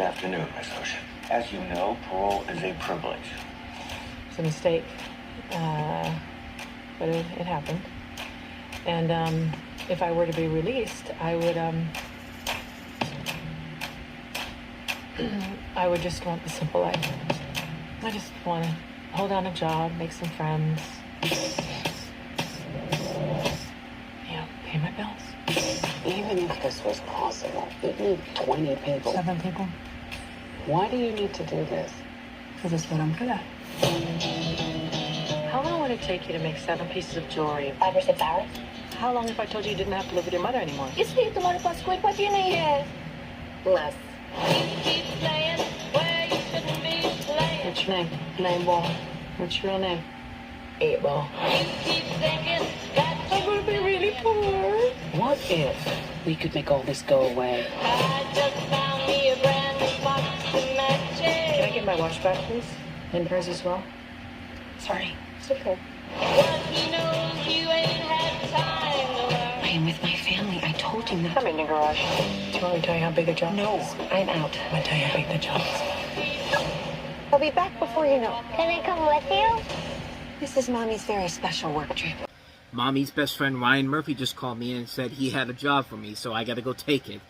afternoon, Miss Ocean. As you know, parole is a privilege. It's a mistake, but it happened. And if I were to be released, I would just want the simple life. I just want to hold down a job, make some friends, pay my bills. Even if this was possible, you'd need 20 people. 7 people. Why do you need to do this? Because it's what I'm good at. How long would it take you to make 7 pieces of jewelry? 5 or 6 hours. How long if I told you you didn't have to live with your mother anymore? Estoy tomando Pascual, ¿cuál tiene? Less. Keep playing where you shouldn't be playing. What's your name? Name Ball. What's your real name? 8 Ball. You keep thinking that I'm gonna be really poor. What if we could make all this go away? I just found me a brand new box of matches. Can I get my watch back, please? And hers as well? Sorry. It's okay. But he knows you ain't had time to learn. I am with my family. I told him that. I'm in your garage. Do you want me to tell you how big the job No, is? I'm out. I'm gonna tell you how big the job is. I'll be back before you know. Can I come with you? This is Mommy's very special work trip. Mommy's best friend Ryan Murphy just called me and said he had a job for me, so I gotta go take it.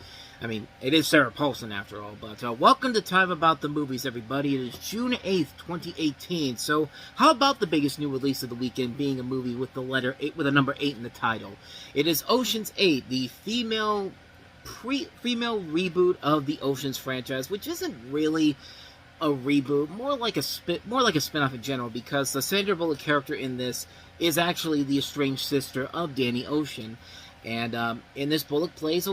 I mean, it is Sarah Paulson after all, but welcome to Time About the Movies, everybody. It is June 8th, 2018, so how about the biggest new release of the weekend being a movie with the letter 8, with a number 8 in the title? It is Ocean's 8, the female reboot of the Ocean's franchise, which isn't really a reboot, more like a spin-off in general, because the Sandra Bullock character in this is actually the estranged sister of Danny Ocean. And in this, Bullock plays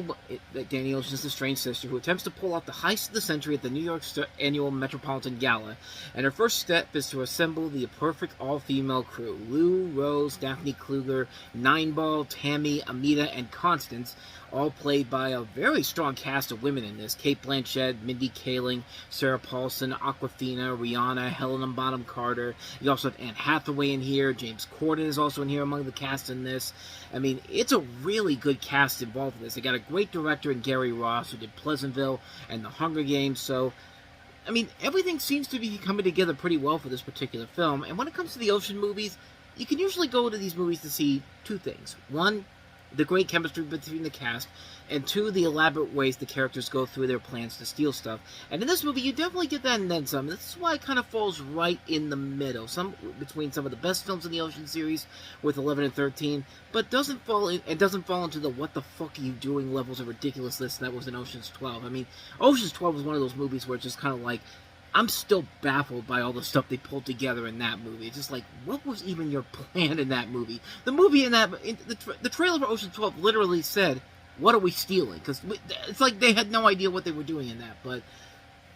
Danny Ocean's estranged sister who attempts to pull off the heist of the century at the New York annual Metropolitan Gala. And her first step is to assemble the perfect all-female crew. Lou, Rose, Daphne Kluger, Nineball, Tammy, Amita, and Constance, all played by a very strong cast of women in this. Cate Blanchett, Mindy Kaling, Sarah Paulson, Awkwafina, Rihanna, Helena Bonham Carter. You also have Anne Hathaway in here. James Corden is also in here among the cast in this. I mean, it's a really good cast involved in this. They got a great director in Gary Ross, who did Pleasantville and The Hunger Games, so I mean, everything seems to be coming together pretty well for this particular film. And when it comes to the Ocean movies, you can usually go to these movies to see 2 things. 1, the great chemistry between the cast, and 2, the elaborate ways the characters go through their plans to steal stuff. And in this movie, you definitely get that and then some. This is why it kind of falls right in the middle, between some of the best films in the Ocean series with 11 and 13, but doesn't fall into the what the fuck are you doing levels of ridiculousness that was in Ocean's 12. I mean, Ocean's 12 was one of those movies where it's just kind of like, I'm still baffled by all the stuff they pulled together in that movie. It's just like, what was even your plan in that movie? The movie the trailer for Ocean 12 literally said, what are we stealing? Because it's like they had no idea what they were doing in that. But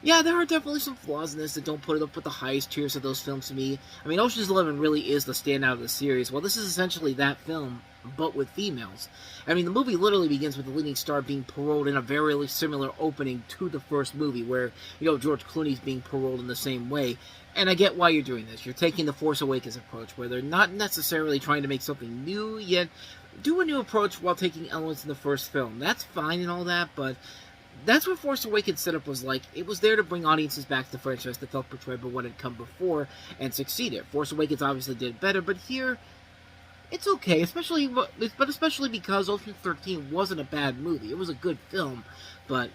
yeah, there are definitely some flaws in this that don't put it up with the highest tiers of those films to me. I mean, Ocean's 11 really is the standout of the series. Well, this is essentially that film, but with females. I mean, the movie literally begins with the leading star being paroled in a very similar opening to the first movie, where, you know, George Clooney's being paroled in the same way. And I get why you're doing this. You're taking the Force Awakens approach, where they're not necessarily trying to make something new, yet do a new approach while taking elements in the first film. That's fine and all that, but that's what Force Awakens setup was like. It was there to bring audiences back to the franchise that felt betrayed by what had come before and succeeded. Force Awakens obviously did better, but here it's okay, especially because Ocean 13 wasn't a bad movie. It was a good film, but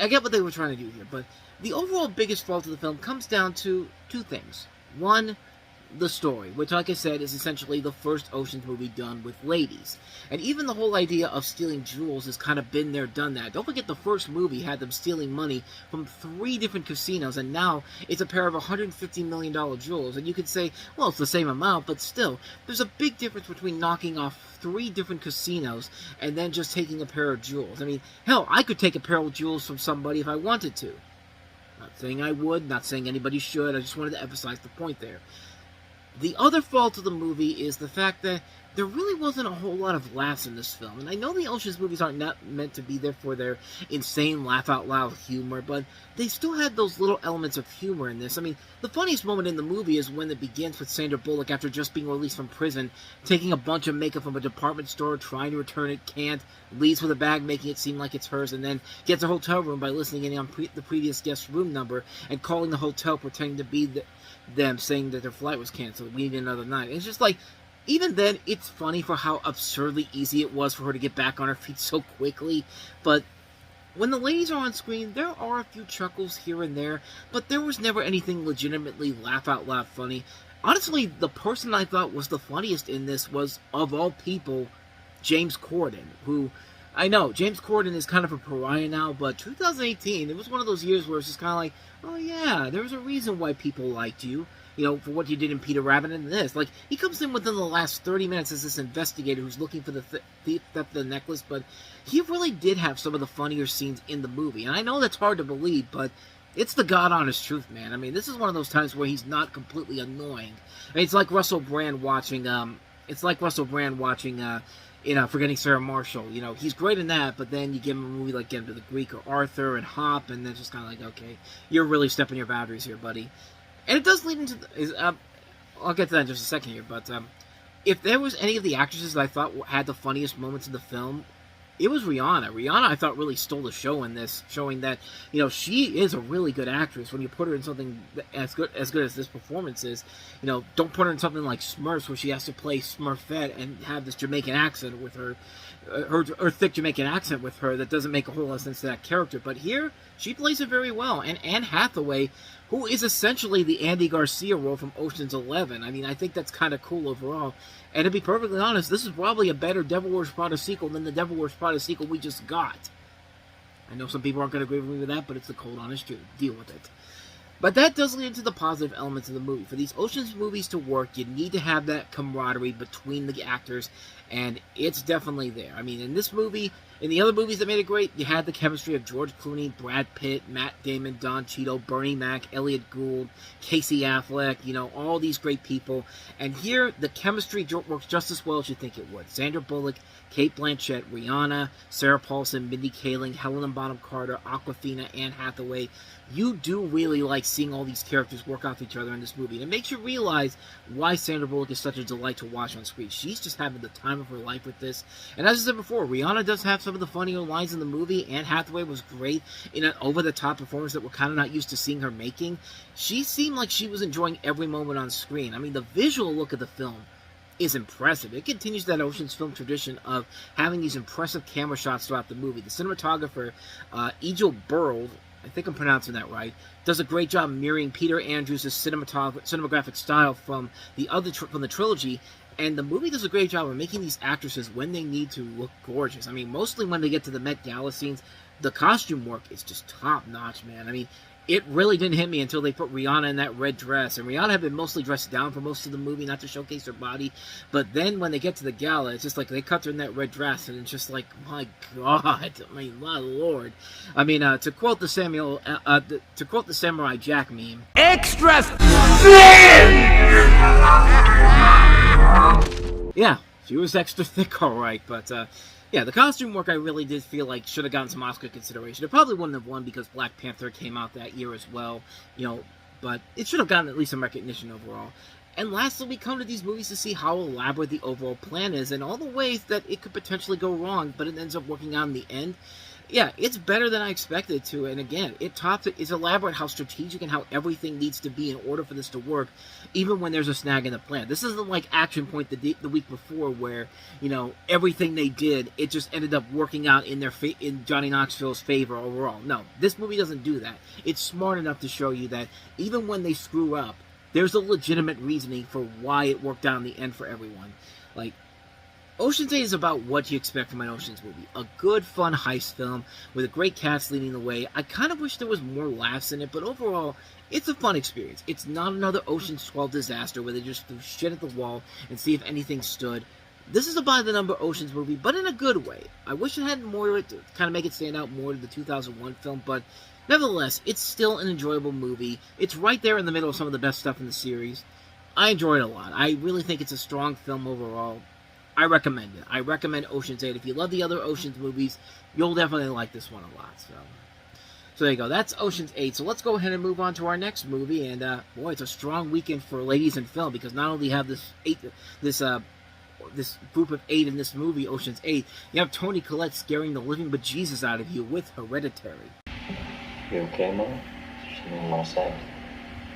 I get what they were trying to do here. But the overall biggest fault of the film comes down to 2 things. 1, the story, which, like I said, is essentially the first Ocean's movie done with ladies. And even the whole idea of stealing jewels has kind of been there, done that. Don't forget the first movie had them stealing money from 3 different casinos, and now it's a pair of $150 million jewels. And you could say, well, it's the same amount, but still, there's a big difference between knocking off 3 different casinos and then just taking a pair of jewels. I mean, hell, I could take a pair of jewels from somebody if I wanted to. Not saying I would, not saying anybody should, I just wanted to emphasize the point there. The other fault of the movie is the fact that there really wasn't a whole lot of laughs in this film. And I know the Ocean's movies aren't not meant to be there for their insane laugh-out-loud humor, but they still had those little elements of humor in this. I mean, the funniest moment in the movie is when it begins with Sandra Bullock after just being released from prison, taking a bunch of makeup from a department store, trying to return it, can't, leaves with a bag, making it seem like it's hers, and then gets a hotel room by listening in on the previous guest's room number and calling the hotel, pretending to be them, saying that their flight was canceled. We need another night. And it's just like, even then, it's funny for how absurdly easy it was for her to get back on her feet so quickly. But when the ladies are on screen, there are a few chuckles here and there, but there was never anything legitimately laugh-out-loud funny. Honestly, the person I thought was the funniest in this was, of all people, James Corden, who, I know, James Corden is kind of a pariah now, but 2018, it was one of those years where it's just kind of like, oh yeah, there's a reason why people liked you. You know, for what you did in Peter Rabbit and this. Like, he comes in within the last 30 minutes as this investigator who's looking for the thief of the necklace, but he really did have some of the funnier scenes in the movie. And I know that's hard to believe, but it's the God-honest truth, man. I mean, this is one of those times where he's not completely annoying. I mean, it's like Russell Brand watching, Forgetting Sarah Marshall. You know, he's great in that, but then you give him a movie like Get Him to the Greek or Arthur and Hop, and then it's just kind of like, okay, you're really stepping your boundaries here, buddy. And it does lead into... I'll get to that in just a second here, but if there was any of the actresses that I thought had the funniest moments in the film, it was Rihanna. Rihanna, I thought, really stole the show in this, showing that, you know, she is a really good actress. When you put her in something as good as this performance is, you know, don't put her in something like Smurfs, where she has to play Smurfette and have this Jamaican accent with her, her thick Jamaican accent with her that doesn't make a whole lot of sense to that character. But here, she plays it very well. And Anne Hathaway, who is essentially the Andy Garcia role from Ocean's 11. I mean, I think that's kind of cool overall. And to be perfectly honest, this is probably a better Devil Wears Prada sequel than the Devil Wears Prada sequel we just got. I know some people aren't going to agree with me with that, but it's the cold, honest truth. Deal with it. But that does lead into the positive elements of the movie. For these Ocean's movies to work, you need to have that camaraderie between the actors, and it's definitely there. I mean, in this movie, in the other movies that made it great, you had the chemistry of George Clooney, Brad Pitt, Matt Damon, Don Cheadle, Bernie Mac, Elliot Gould, Casey Affleck, you know, all these great people. And here, the chemistry works just as well as you think it would. Sandra Bullock, Cate Blanchett, Rihanna, Sarah Paulson, Mindy Kaling, Helena Bonham Carter, Awkwafina, Anne Hathaway. You do really like seeing all these characters work off each other in this movie. And it makes you realize why Sandra Bullock is such a delight to watch on screen. She's just having the time of her life with this. And as I said before, Rihanna does have some of the funnier lines in the movie. Anne Hathaway was great in an over-the-top performance that we're kind of not used to seeing her making. She seemed like she was enjoying every moment on screen. I mean, the visual look of the film is impressive. It continues that Ocean's film tradition of having these impressive camera shots throughout the movie. The cinematographer, Egil Berld, I think I'm pronouncing that right, does a great job mirroring Peter Andrews' cinematographic style from the trilogy, and the movie does a great job of making these actresses, when they need to, look gorgeous. I mean, mostly when they get to the Met Gala scenes, the costume work is just top-notch, man. I mean, it really didn't hit me until they put Rihanna in that red dress. And Rihanna had been mostly dressed down for most of the movie, not to showcase her body. But then when they get to the gala, it's just like they cut her in that red dress, and it's just like, my God, I mean, my Lord. I mean, to quote the Samurai Jack meme, extra thin! Yeah, she was extra thick, all right, but yeah, the costume work I really did feel like should have gotten some Oscar consideration. It probably wouldn't have won because Black Panther came out that year as well, you know, but it should have gotten at least some recognition overall. And lastly, we come to these movies to see how elaborate the overall plan is and all the ways that it could potentially go wrong, but it ends up working out in the end. Yeah, it's better than I expected it to, and again, it's elaborate how strategic and how everything needs to be in order for this to work, even when there's a snag in the plan. This isn't like Action Point the week before where, you know, everything they did, it just ended up working out in in Johnny Knoxville's favor overall. No, this movie doesn't do that. It's smart enough to show you that even when they screw up, there's a legitimate reasoning for why it worked out in the end for everyone. Like, Ocean's 8 is about what you expect from an Ocean's movie. A good, fun heist film with a great cast leading the way. I kind of wish there was more laughs in it, but overall, it's a fun experience. It's not another Ocean's 12 disaster where they just threw shit at the wall and see if anything stood. This is a by-the-number Ocean's movie, but in a good way. I wish it had more to it to kind of make it stand out more to the 2001 film, but nevertheless, it's still an enjoyable movie. It's right there in the middle of some of the best stuff in the series. I enjoy it a lot. I really think it's a strong film overall. I recommend it. I recommend Ocean's 8. If you love the other Ocean's movies, you'll definitely like this one a lot. So there you go. That's Ocean's 8. So let's go ahead and move on to our next movie. And boy, it's a strong weekend for ladies in film, because not only have this group of 8 in this movie, Ocean's 8, you have Toni Collette scaring the living bejesus out of you with Hereditary. You okay, Mom? There's something you want to say?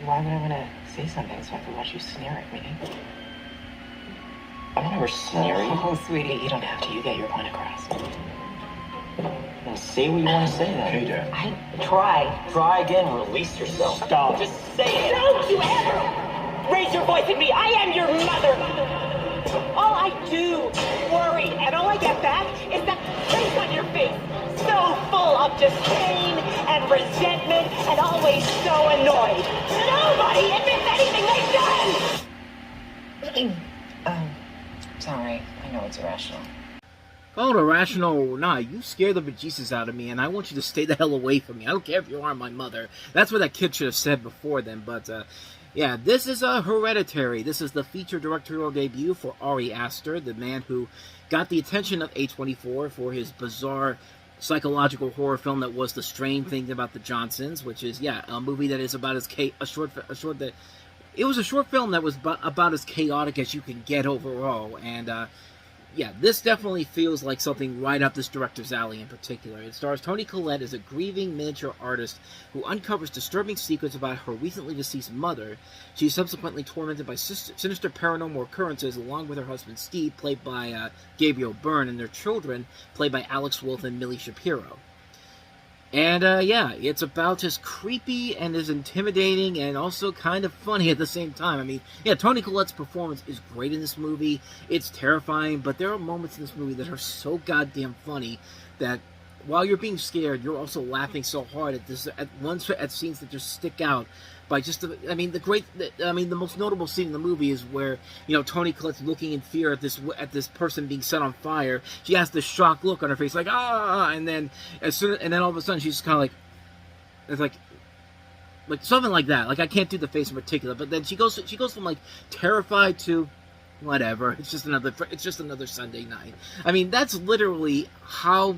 Why would I want to say something so I can watch you sneer at me? I never sneer at you. Oh, sweetie, you don't have to. You get your point across. Now say what you want to say then. Hey, Dad. I try. Try again, release yourself. Stop. Just say it. Don't you ever raise your voice at me. I am your mother. All I do is worry, and all I get back is that face on your face, so full of disdain and resentment, and always so annoyed. Nobody admits anything they've done. Sorry. I know it's irrational. Call it irrational or not, you scare the bejesus out of me, and I want you to stay the hell away from me. I don't care if you are my mother. That's what that kid should have said before then, but, yeah, this is Hereditary. This is the feature directorial debut for Ari Aster, the man who got the attention of A24 for his bizarre psychological horror film that was The Strange Thing About the Johnsons, which is, yeah, a movie that is about as it was a short film that was about as chaotic as you can get overall, and, yeah, this definitely feels like something right up this director's alley in particular. It stars Toni Collette as a grieving miniature artist who uncovers disturbing secrets about her recently deceased mother. She is subsequently tormented by sinister paranormal occurrences along with her husband Steve, played by Gabriel Byrne, and their children, played by Alex Wolff and Millie Shapiro. And, yeah, it's about as creepy and as intimidating and also kind of funny at the same time. I mean, yeah, Toni Collette's performance is great in this movie. It's terrifying, but there are moments in this movie that are so goddamn funny that while you're being scared, you're also laughing so hard at scenes that just stick out. By just, the most notable scene in the movie is where, you know, Toni Collette's looking in fear at this person being set on fire. She has this shocked look on her face, like and then all of a sudden she's just kind of like, it's like something like that. Like, I can't do the face in particular, but then she goes from like terrified to whatever. It's just another Sunday night. I mean, that's literally how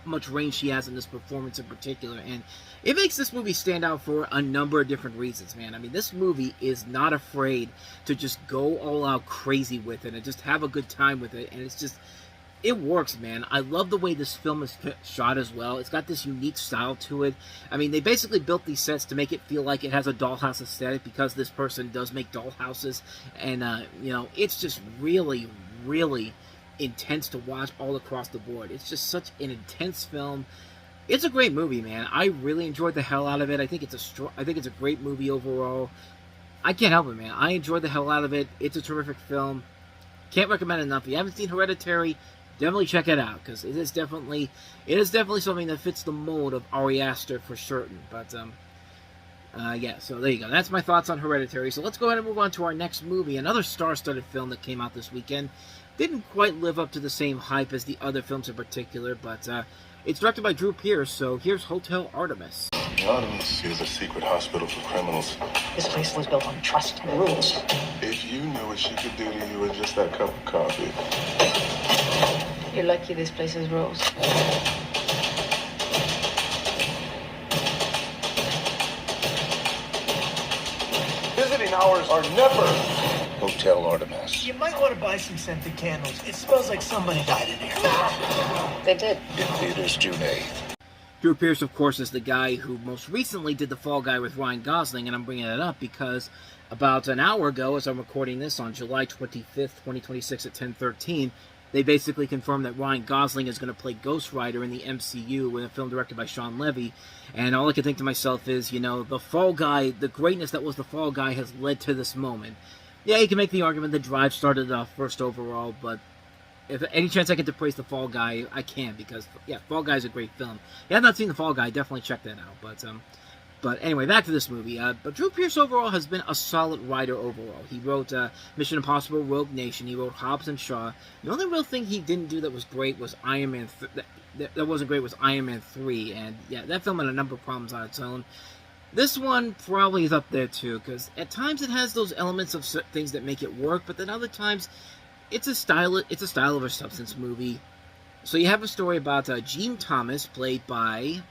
much range she has in this performance in particular, and it makes this movie stand out for a number of different reasons, man. I mean, this movie is not afraid to just go all out crazy with it and just have a good time with it, and it works, man. I love the way this film is shot as well. It's got this unique style to it. I mean, they basically built these sets to make it feel like it has a dollhouse aesthetic, because this person does make dollhouses, and, you know, it's just really, really intense to watch all across the board. It's just such an intense film. It's a great movie, man. I really enjoyed the hell out of it. I think it's a great movie overall. I can't help it, man. I enjoyed the hell out of it. It's a terrific film. Can't recommend it enough. If you haven't seen Hereditary, definitely check it out, because it is definitely something that fits the mold of Ari Aster for certain. But yeah, so there you go. That's my thoughts on Hereditary. So let's go ahead and move on to our next movie, another star-studded film that came out this weekend. Didn't quite live up to the same hype as the other films in particular, but it's directed by Drew Pearce, so here's Hotel Artemis. Artemis is a secret hospital for criminals. This place was built on trust and rules. If you knew what she could do to you with just that cup of coffee. You're lucky this place has rules. Visiting hours are never. Hotel Artemis. You might want to buy some scented candles. It smells like somebody died in here. They did. In theaters June 8th. Drew Pearce, of course, is the guy who most recently did The Fall Guy with Ryan Gosling, and I'm bringing it up because about an hour ago, as I'm recording this on July 25th, 2026 at 10:13, they basically confirmed that Ryan Gosling is going to play Ghost Rider in the MCU in a film directed by Sean Levy. And all I can think to myself is, you know, The Fall Guy, the greatness that was The Fall Guy has led to this moment. Yeah, you can make the argument that Drive started off first overall, but if any chance I get to praise The Fall Guy, I can, because, yeah, Fall Guy is a great film. If you have not seen The Fall Guy, definitely check that out. But anyway, back to this movie. But Drew Pearce overall has been a solid writer overall. He wrote Mission Impossible: Rogue Nation. He wrote Hobbs and Shaw. The only real thing he didn't do that was great was Iron Man. That wasn't great was Iron Man 3, and yeah, that film had a number of problems on its own. This one probably is up there too, because at times it has those elements of things that make it work, but then other times it's a style over substance movie. So you have a story about Jean Thomas, played by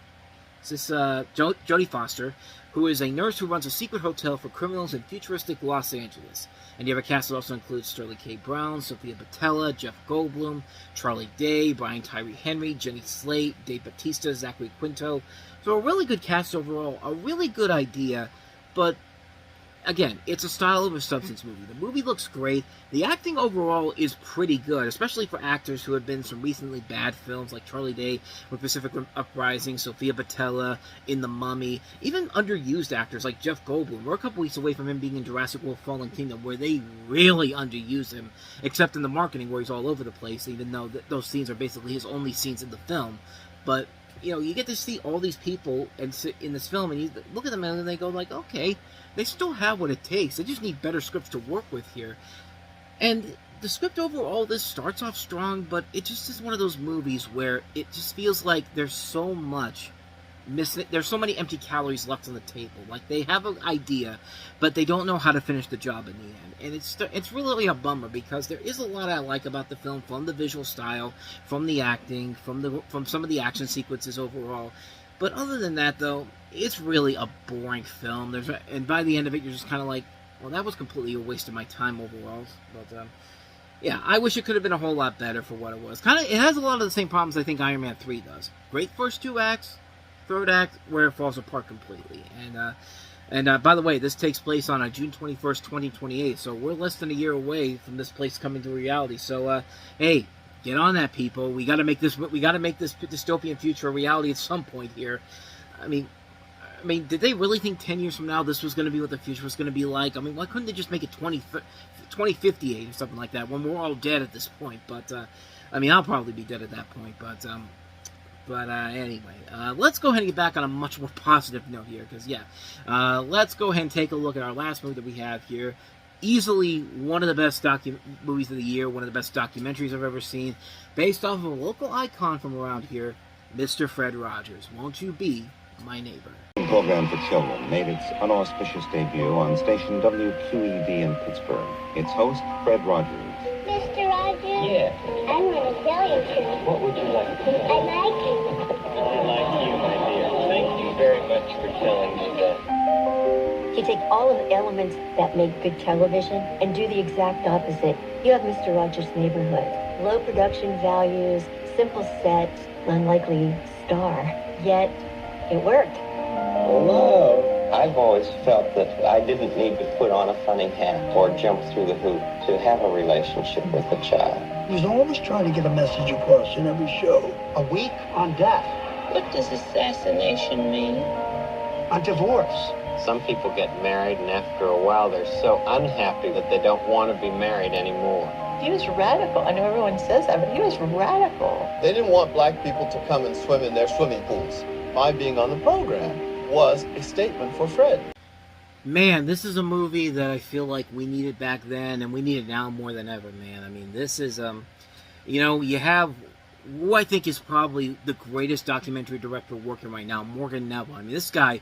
Jodie Foster, who is a nurse who runs a secret hotel for criminals in futuristic Los Angeles. And you have a cast that also includes Sterling K. Brown, Sophia Boutella, Jeff Goldblum, Charlie Day, Brian Tyree Henry, Jenny Slate, Dave Bautista, Zachary Quinto. So a really good cast overall, a really good idea, but again, it's a style over substance movie. The movie looks great. The acting overall is pretty good, especially for actors who have been in some recently bad films like Charlie Day with Pacific Uprising, Sophia Boutella in The Mummy, even underused actors like Jeff Goldblum. We're a couple weeks away from him being in Jurassic World Fallen Kingdom, where they really underuse him, except in the marketing where he's all over the place, even though those scenes are basically his only scenes in the film. But, you know, you get to see all these people in this film, and you look at them and they go like, okay, they still have what it takes. They just need better scripts to work with here. And the script overall, this starts off strong, but it just is one of those movies where it just feels like there's so much missing. There's so many empty calories left on the table. Like, they have an idea, but they don't know how to finish the job in the end. And it's really a bummer, because there is a lot I like about the film, from the visual style, from the acting, from some of the action sequences overall. But other than that, though, it's really a boring film. And by the end of it, you're just kind of like, well, that was completely a waste of my time overall. But yeah, I wish it could have been a whole lot better for what it was. It has a lot of the same problems I think Iron Man 3 does. Great first two acts, third act where it falls apart completely. And by the way, this takes place on June 21st, 2028. So we're less than a year away from this place coming to reality. So hey, get on that, people. We got to make this dystopian future a reality at some point here. I mean, did they really think 10 years from now this was going to be what the future was going to be like? I mean, why couldn't they just make it 2058 or something like that, when we're all dead at this point? But I mean, I'll probably be dead at that point. But anyway, let's go ahead and get back on a much more positive note here, because let's go ahead and take a look at our last movie that we have here. Easily one of the best movies of the year, one of the best documentaries I've ever seen, based off of a local icon from around here, Mr. Fred Rogers. Won't you be my neighbor? Program for children made its unauspicious debut on station WQED in Pittsburgh. Its host, Fred Rogers. Mr. Rogers? Yeah? I'm going to tell you something. What would you like to know? I like you. I like you, my dear. Thank you very much for telling me that. You take all of the elements that make good television and do the exact opposite. You have Mr. Rogers' Neighborhood. Low production values, simple sets, unlikely star. Yet, it worked. Hello. I've always felt that I didn't need to put on a funny hat or jump through the hoop to have a relationship with a child. He's always trying to get a message across in every show. A week on death. What does assassination mean? A divorce. Some people get married, and after a while they're so unhappy that they don't want to be married anymore. He was radical. I know everyone says that, but he was radical. They didn't want black people to come and swim in their swimming pools. My being on the program was a statement for Fred. Man, this is a movie that I feel like we needed back then, and we need it now more than ever, man. I mean, this is, you have who I think is probably the greatest documentary director working right now, Morgan Neville. I mean, this guy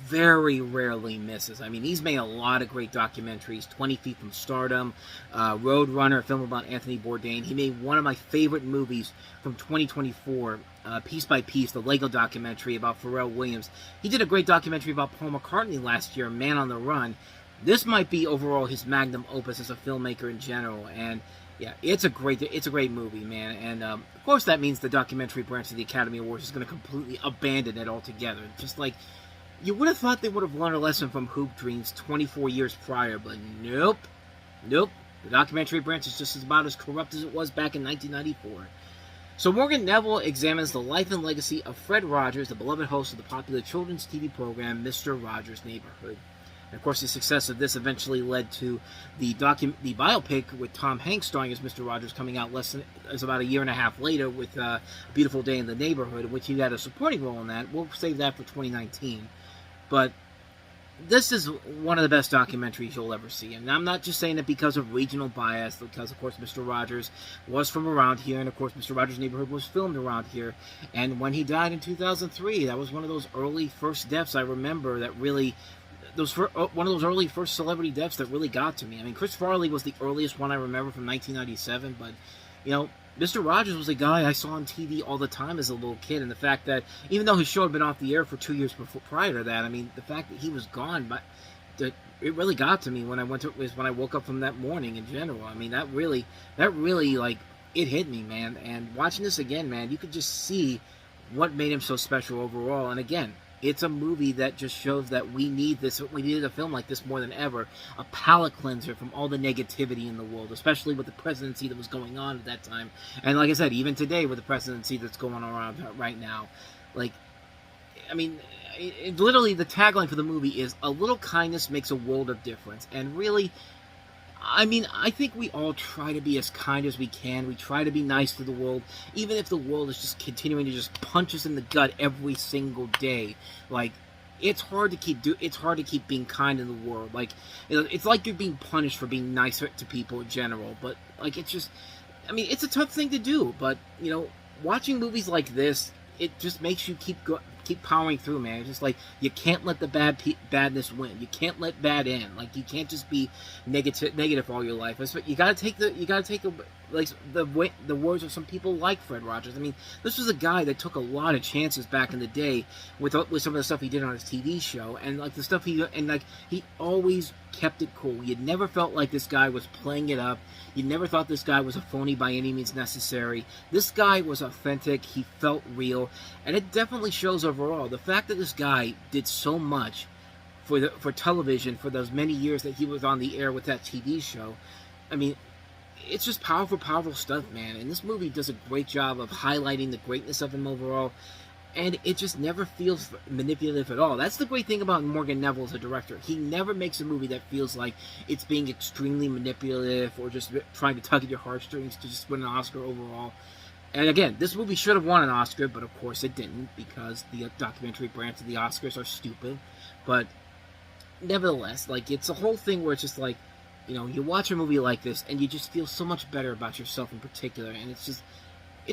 very rarely misses. I mean, he's made a lot of great documentaries. 20 Feet from Stardom, Roadrunner, a film about Anthony Bourdain. He made one of my favorite movies from 2024, Piece by Piece, the Lego documentary about Pharrell Williams. He did a great documentary about Paul McCartney last year, Man on the Run. This might be overall his magnum opus as a filmmaker in general, and yeah, it's a great movie, man. And of course that means the documentary branch of the Academy Awards is going to completely abandon it altogether. Just like, you would have thought they would have learned a lesson from Hoop Dreams 24 years prior, but nope. The documentary branch is just about as corrupt as it was back in 1994. So Morgan Neville examines the life and legacy of Fred Rogers, the beloved host of the popular children's TV program Mr. Rogers' Neighborhood. And of course, the success of this eventually led to the biopic with Tom Hanks starring as Mr. Rogers, coming out about a year and a half later with A Beautiful Day in the Neighborhood, in which he had a supporting role in that. We'll save that for 2019. But this is one of the best documentaries you'll ever see. And I'm not just saying it because of regional bias, because, of course, Mr. Rogers was from around here, and, of course, Mr. Rogers' Neighborhood was filmed around here. And when he died in 2003, that was one of those early first deaths I remember that really one of those early first celebrity deaths that really got to me. I mean, Chris Farley was the earliest one I remember from 1997, but, you know, Mr. Rogers was a guy I saw on TV all the time as a little kid, and the fact that, even though his show had been off the air for 2 years prior to that, I mean, the fact that he was gone, but it really got to me when I woke up from that morning in general. I mean, that really, like, it hit me, man, and watching this again, man, you could just see what made him so special overall, and again, it's a movie that just shows that we needed a film like this more than ever. A palate cleanser from all the negativity in the world, especially with the presidency that was going on at that time. And like I said, even today with the presidency that's going on around right now. Like, I mean, literally the tagline for the movie is, "A little kindness makes a world of difference." And really, I mean, I think we all try to be as kind as we can. We try to be nice to the world, even if the world is just continuing to just punch us in the gut every single day. Like, it's hard to keep being kind in the world. Like, you know, it's like you're being punished for being nice to people in general. But like, it's just, I mean, it's a tough thing to do. But you know, watching movies like this, it just makes you keep powering through, man. It's just like, you can't let the badness win. You can't let bad end. Like, you can't just be negative all your life. You gotta take the words of some people like Fred Rogers. I mean, this was a guy that took a lot of chances back in the day with some of the stuff he did on his TV show, and like the stuff he always kept it cool. You never felt like this guy was playing it up. You never thought this guy was a phony by any means necessary. This guy was authentic. He felt real, and it definitely shows overall. The fact that this guy did so much for television for those many years that he was on the air with that TV show, I mean, it's just powerful stuff, man. And this movie does a great job of highlighting the greatness of him overall, and it just never feels manipulative at all. That's the great thing about Morgan Neville as a director. He never makes a movie that feels like it's being extremely manipulative or just trying to tug at your heartstrings to just win an Oscar overall. And again, this movie should have won an Oscar, but of course it didn't, because the documentary branch of the Oscars are stupid. But nevertheless, like, it's a whole thing where it's just like, you know, you watch a movie like this and you just feel so much better about yourself in particular, and it's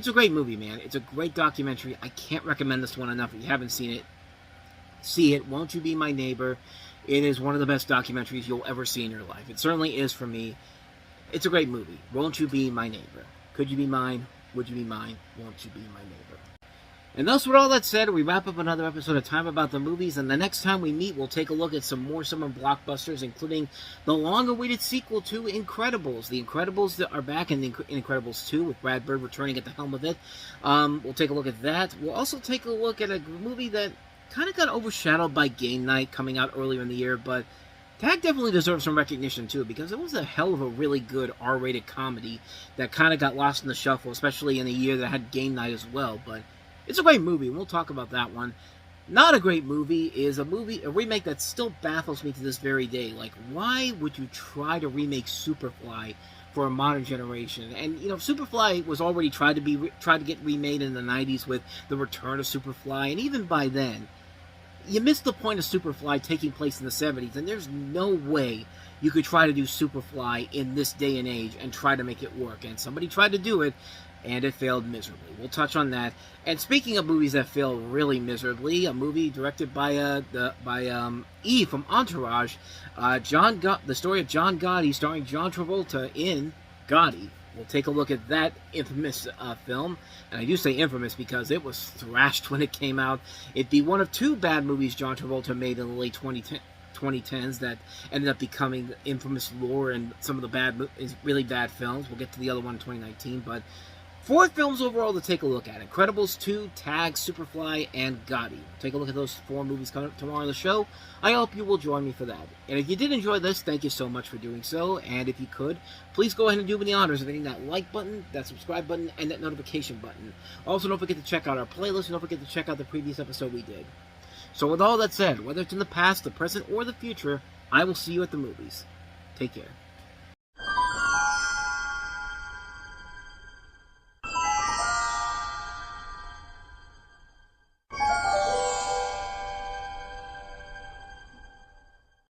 a great movie, man. It's a great documentary. I can't recommend this one enough. If you haven't seen it, see it. Won't You Be My Neighbor? It is one of the best documentaries you'll ever see in your life. It certainly is for me. It's a great movie. Won't You Be My Neighbor? Could you be mine? Would you be mine? Won't you be my neighbor? And thus, with all that said, we wrap up another episode of Time About the Movies, and the next time we meet, we'll take a look at some more summer blockbusters, including the long-awaited sequel to Incredibles. The Incredibles that are back in Incredibles 2, with Brad Bird returning at the helm of it. We'll take a look at that. We'll also take a look at a movie that kind of got overshadowed by Game Night coming out earlier in the year, but Tag definitely deserves some recognition, too, because it was a hell of a really good R-rated comedy that kind of got lost in the shuffle, especially in a year that had Game Night as well, but it's a great movie, and we'll talk about that one. Not a great movie is a remake that still baffles me to this very day. Like, why would you try to remake Superfly for a modern generation? And, you know, Superfly was already tried to get remade in the 90s with the return of Superfly, and even by then, you missed the point of Superfly taking place in the 70s, and there's no way you could try to do Superfly in this day and age and try to make it work. And somebody tried to do it, and it failed miserably. We'll touch on that. And speaking of movies that fail really miserably, a movie directed by E from Entourage, the story of John Gotti, starring John Travolta in Gotti. We'll take a look at that infamous film, and I do say infamous because it was thrashed when it came out. It'd be one of two bad movies John Travolta made in the late 2010s that ended up becoming infamous lore and some of the really bad films. We'll get to the other one in 2019, but 4 films overall to take a look at: Incredibles 2, Tag, Superfly, and Gotti. Take a look at those 4 movies coming up tomorrow on the show. I hope you will join me for that. And if you did enjoy this, thank you so much for doing so. And if you could, please go ahead and do me the honors of hitting that like button, that subscribe button, and that notification button. Also, don't forget to check out our playlist, and don't forget to check out the previous episode we did. So with all that said, whether it's in the past, the present, or the future, I will see you at the movies. Take care.